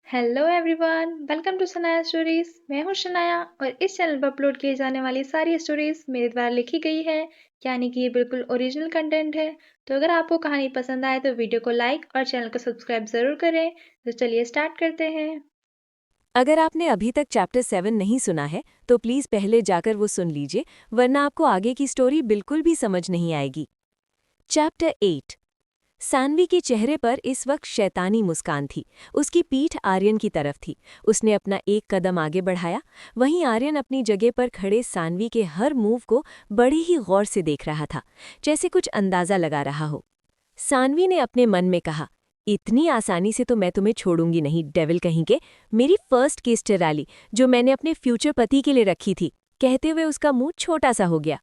Hello everyone, welcome to Sanaya stories. मैं हूं शनाया और इस चैनल पर अपलोड किए जाने वाली सारी स्टोरीज मेरे द्वारा लिखी गई है, यानी कि ये बिल्कुल ओरिजिनल कंटेंट है। तो अगर आपको कहानी पसंद आए तो वीडियो को लाइक और चैनल को सब्सक्राइब ज़रूर करें। तो चलिए स्टार्ट करते हैं। अगर आपने अभी तक चैप्टर 7 नहीं सुना है तो प्लीज पहले जाकर वो सुन लीजिए, वरना आपको आगे की स्टोरी बिल्कुल भी समझ नहीं आएगी। चैप्टर 8। सान्वी के चेहरे पर इस वक्त शैतानी मुस्कान थी। उसकी पीठ आर्यन की तरफ थी। उसने अपना एक कदम आगे बढ़ाया। वहीं आर्यन अपनी जगह पर खड़े सान्वी के हर मूव को बड़े ही गौर से देख रहा था, जैसे कुछ अंदाजा लगा रहा हो। सान्वी ने अपने मन में कहा, इतनी आसानी से तो मैं तुम्हें छोड़ूंगी नहीं, डेविल कहीं के। मेरी फर्स्ट केस टराली जो मैंने अपने फ्यूचर पति के लिए रखी थी। कहते हुए उसका मुंह छोटा सा हो गया।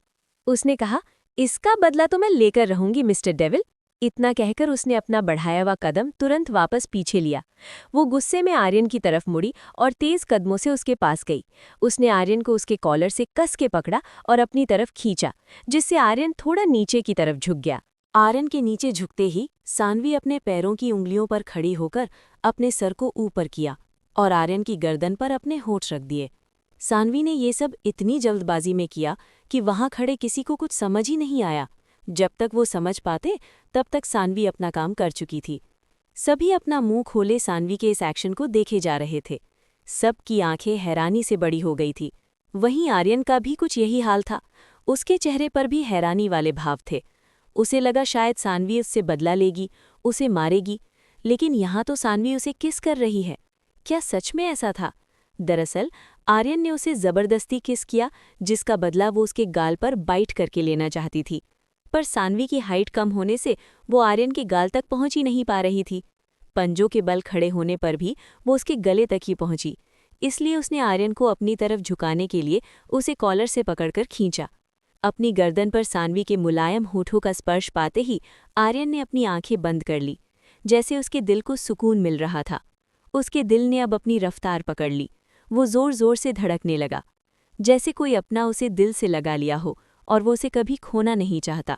उसने कहा, इसका बदला तो मैं लेकर रहूंगी मिस्टर डेविल। इतना कहकर उसने अपना बढ़ाया हुआ कदम तुरंत वापस पीछे लिया। वो गुस्से में आर्यन की तरफ मुड़ी और तेज कदमों से उसके पास गई। उसने आर्यन को उसके कॉलर से कस के पकड़ा और अपनी तरफ खींचा, जिससे आर्यन थोड़ा नीचे की तरफ झुक गया। आर्यन के नीचे झुकते ही सान्वी अपने पैरों की उंगलियों पर खड़ी होकर अपने सर को ऊपर किया और आर्यन की गर्दन पर अपने होंठ रख दिए। सान्वी ने ये सब इतनी जल्दबाजी में किया कि वहां खड़े किसी को कुछ समझ ही नहीं आया। जब तक वो समझ पाते तब तक सान्वी अपना काम कर चुकी थी। सभी अपना मुंह खोले सान्वी के इस एक्शन को देखे जा रहे थे। सबकी आंखें हैरानी से बड़ी हो गई थी। वहीं आर्यन का भी कुछ यही हाल था। उसके चेहरे पर भी हैरानी वाले भाव थे। उसे लगा शायद सान्वी उससे बदला लेगी, उसे मारेगी। लेकिन यहाँ तो सान्वी उसे किस कर रही है। क्या सच में ऐसा था? दरअसल आर्यन ने उसे जबरदस्ती किस किया, जिसका बदला वो उसके गाल पर बाइट करके लेना चाहती थी। पर सान्वी की हाइट कम होने से वो आर्यन के गाल तक पहुंच ही नहीं पा रही थी। पंजों के बल खड़े होने पर भी वो उसके गले तक ही पहुंची। इसलिए उसने आर्यन को अपनी तरफ झुकाने के लिए उसे कॉलर से पकड़कर खींचा। अपनी गर्दन पर सान्वी के मुलायम होठों का स्पर्श पाते ही आर्यन ने अपनी आंखें बंद कर ली, जैसे उसके दिल को सुकून मिल रहा था। उसके दिल ने अब अपनी रफ्तार पकड़ ली। वो जोर जोर से धड़कने लगा, जैसे कोई अपना उसे दिल से लगा लिया हो और वो उसे कभी खोना नहीं चाहता।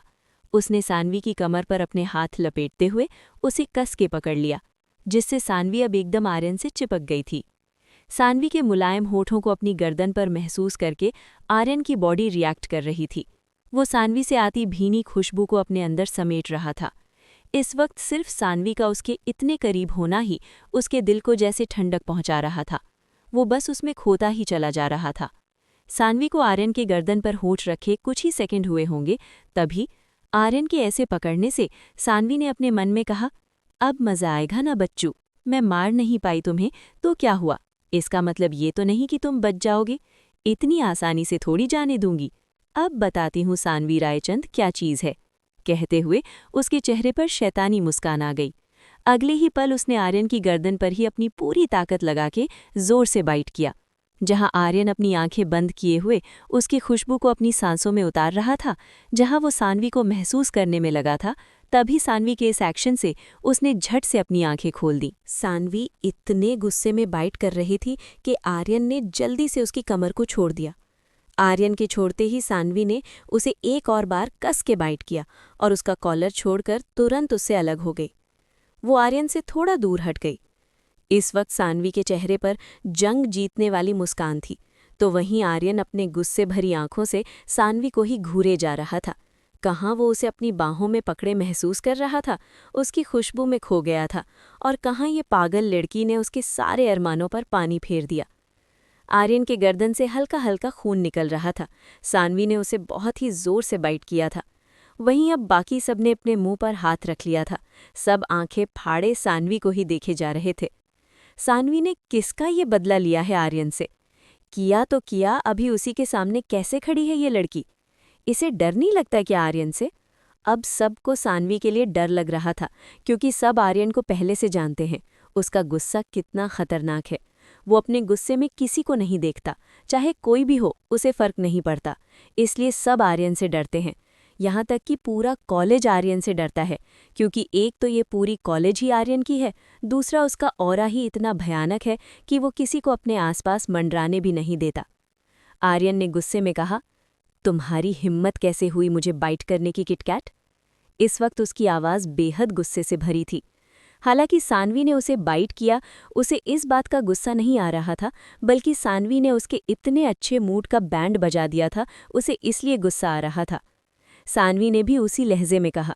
उसने सान्वी की कमर पर अपने हाथ लपेटते हुए उसे कस के पकड़ लिया, जिससे सान्वी अब एकदम आर्यन से चिपक गई थी। सान्वी के मुलायम होठों को अपनी गर्दन पर महसूस करके आर्यन की बॉडी रिएक्ट कर रही थी। वो सान्वी से आती भीनी खुशबू को अपने अंदर समेट रहा था। इस वक्त सिर्फ सान्वी का उसके इतने करीब होना ही उसके दिल को जैसे ठंडक पहुंचा रहा था। वो बस उसमें खोता ही चला जा रहा था। सान्वी को आर्यन के गर्दन पर होठ रखे कुछ ही सेकंड हुए होंगे, तभी आर्यन के ऐसे पकड़ने से सान्वी ने अपने मन में कहा, अब मजा आएगा ना बच्चू। मैं मार नहीं पाई तुम्हें तो क्या हुआ? इसका मतलब ये तो नहीं कि तुम बच जाओगे। इतनी आसानी से थोड़ी जाने दूंगी। अब बताती हूँ सान्वी रायचंद क्या चीज़ है। कहते हुए उसके चेहरे पर शैतानी मुस्कान आ गई। अगले ही पल उसने आर्यन की गर्दन पर ही अपनी पूरी ताकत लगा के जोर से बाइट किया। जहां आर्यन अपनी आंखें बंद किए हुए उसकी खुशबू को अपनी सांसों में उतार रहा था, जहां वो सान्वी को महसूस करने में लगा था, तभी सान्वी के इस एक्शन से उसने झट से अपनी आंखें खोल दी। सान्वी इतने गुस्से में बाइट कर रही थी कि आर्यन ने जल्दी से उसकी कमर को छोड़ दिया। आर्यन के छोड़ते ही सान्वी ने उसे एक और बार कस के बाइट किया और उसका कॉलर छोड़कर तुरंत उससे अलग हो गई। वो आर्यन से थोड़ा दूर हट गई। इस वक्त सान्वी के चेहरे पर जंग जीतने वाली मुस्कान थी, तो वहीं आर्यन अपने गुस्से भरी आंखों से सान्वी को ही घूरे जा रहा था। कहाँ वो उसे अपनी बाहों में पकड़े महसूस कर रहा था, उसकी खुशबू में खो गया था, और कहाँ ये पागल लड़की ने उसके सारे अरमानों पर पानी फेर दिया। आर्यन के गर्दन से हल्का हल्का खून निकल रहा था। सान्वी ने उसे बहुत ही जोर से बाइट किया था। वहीं अब बाकी सबने अपने मुंह पर हाथ रख लिया था। सब आंखें फाड़े सान्वी को ही देखे जा रहे थे। सान्वी ने किसका ये बदला लिया है आर्यन से? किया तो किया, अभी उसी के सामने कैसे खड़ी है ये लड़की? इसे डर नहीं लगता क्या आर्यन से? अब सबको सान्वी के लिए डर लग रहा था, क्योंकि सब आर्यन को पहले से जानते हैं उसका गुस्सा कितना खतरनाक है। वो अपने गुस्से में किसी को नहीं देखता, चाहे कोई भी हो उसे फर्क नहीं पड़ता। इसलिए सब आर्यन से डरते हैं। यहाँ तक कि पूरा कॉलेज आर्यन से डरता है, क्योंकि एक तो ये पूरी कॉलेज ही आर्यन की है, दूसरा उसका ऑरा ही इतना भयानक है कि वो किसी को अपने आसपास मंडराने भी नहीं देता। आर्यन ने गुस्से में कहा, तुम्हारी हिम्मत कैसे हुई मुझे बाइट करने की किटकैट? इस वक्त उसकी आवाज़ बेहद गुस्से से भरी थी। हालांकि सानवी ने उसे बाइट किया, उसे इस बात का गुस्सा नहीं आ रहा था, बल्कि सानवी ने उसके इतने अच्छे मूड का बैंड बजा दिया था, उसे इसलिए गुस्सा आ रहा था। सानवी ने भी उसी लहजे में कहा,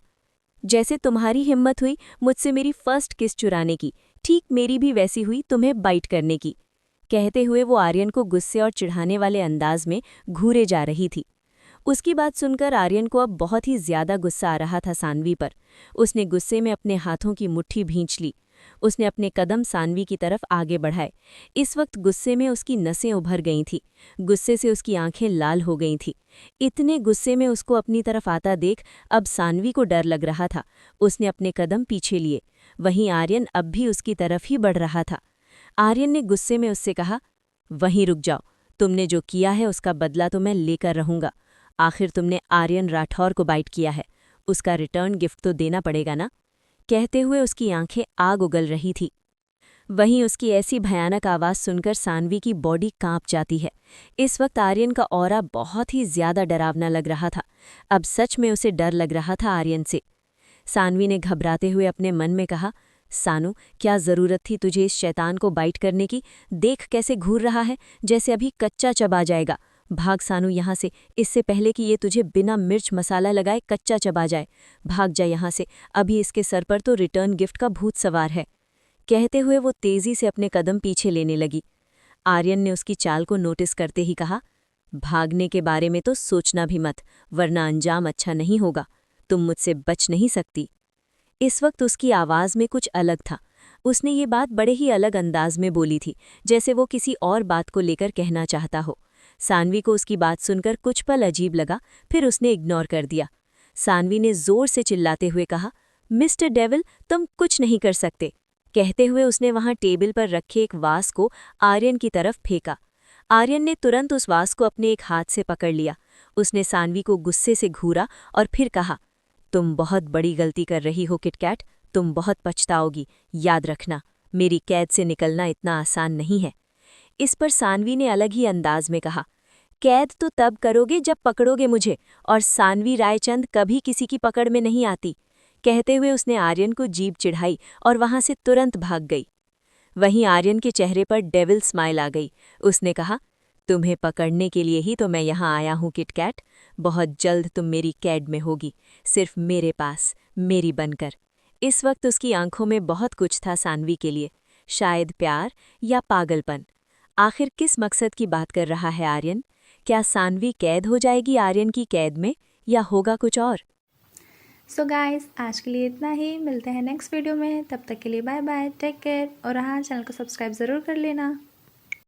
जैसे तुम्हारी हिम्मत हुई मुझसे मेरी फर्स्ट किस चुराने की, ठीक मेरी भी वैसी हुई तुम्हें बाइट करने की। कहते हुए वो आर्यन को गुस्से और चिढ़ाने वाले अंदाज में घूरे जा रही थी। उसकी बात सुनकर आर्यन को अब बहुत ही ज्यादा गुस्सा आ रहा था सानवी पर। उसने गुस्से में अपने हाथों की मुट्ठी भींच ली। उसने अपने कदम सानवी की तरफ आगे बढ़ाए। इस वक्त गुस्से में उसकी नसें उभर गई थीं। गुस्से से उसकी आंखें लाल हो गई थीं। इतने गुस्से में उसको अपनी तरफ आता देख अब सानवी को डर लग रहा था। उसने अपने कदम पीछे लिए। वहीं आर्यन अब भी उसकी तरफ ही बढ़ रहा था। आर्यन ने गुस्से में उससे कहा, वहीं रुक जाओ, तुमने जो किया है उसका बदला तो मैं लेकर रहूंगा। आखिर तुमने आर्यन राठौर को बाइट किया है, उसका रिटर्न गिफ्ट तो देना पड़ेगा ना। कहते हुए उसकी आंखें आग उगल रही थी। वहीं उसकी ऐसी भयानक आवाज़ सुनकर सानवी की बॉडी कांप जाती है। इस वक्त आर्यन का ऑरा बहुत ही ज्यादा डरावना लग रहा था। अब सच में उसे डर लग रहा था आर्यन से। सानवी ने घबराते हुए अपने मन में कहा, सानू, क्या जरूरत थी तुझे इस शैतान को बाइट करने की? देख कैसे घूर रहा है, जैसे अभी कच्चा चबा जाएगा। भाग सानू यहाँ से, इससे पहले कि ये तुझे बिना मिर्च मसाला लगाए कच्चा चबा जाए। भाग जा यहाँ से, अभी इसके सर पर तो रिटर्न गिफ्ट का भूत सवार है। कहते हुए वो तेजी से अपने कदम पीछे लेने लगी। आर्यन ने उसकी चाल को नोटिस करते ही कहा, भागने के बारे में तो सोचना भी मत, वरना अंजाम अच्छा नहीं होगा। तुम मुझसे बच नहीं सकती। इस वक्त उसकी आवाज़ में कुछ अलग था। उसने ये बात बड़े ही अलग अंदाज में बोली थी, जैसे वो किसी और बात को लेकर कहना चाहता हो। सानवी को उसकी बात सुनकर कुछ पल अजीब लगा, फिर उसने इग्नोर कर दिया। सानवी ने जोर से चिल्लाते हुए कहा, मिस्टर डेविल, तुम कुछ नहीं कर सकते। कहते हुए उसने वहां टेबल पर रखे एक वास को आर्यन की तरफ फेंका। आर्यन ने तुरंत उस वास को अपने एक हाथ से पकड़ लिया। उसने सानवी को गुस्से से घूरा और फिर कहा, तुम बहुत बड़ी गलती कर रही हो किटकैट, तुम बहुत पछताओगी। याद रखना, मेरी कैद से निकलना इतना आसान नहीं है। इस पर सानवी ने अलग ही अंदाज में कहा, कैद तो तब करोगे जब पकड़ोगे मुझे, और सानवी रायचंद कभी किसी की पकड़ में नहीं आती। कहते हुए उसने आर्यन को जीभ चिढ़ाई और वहां से तुरंत भाग गई। वहीं आर्यन के चेहरे पर डेविल स्माइल आ गई। उसने कहा, तुम्हें पकड़ने के लिए ही तो मैं यहाँ आया हूँ किटकैट। बहुत जल्द तुम मेरी कैद में होगी, सिर्फ मेरे पास, मेरी बनकर। इस वक्त उसकी आंखों में बहुत कुछ था सानवी के लिए, शायद प्यार या पागलपन। आखिर किस मकसद की बात कर रहा है आर्यन? क्या सानवी कैद हो जाएगी आर्यन की कैद में, या होगा कुछ और? सो गाइस, आज के लिए इतना ही। मिलते हैं नेक्स्ट वीडियो में। तब तक के लिए बाय बाय, टेक केयर। और हाँ, चैनल को सब्सक्राइब ज़रूर कर लेना।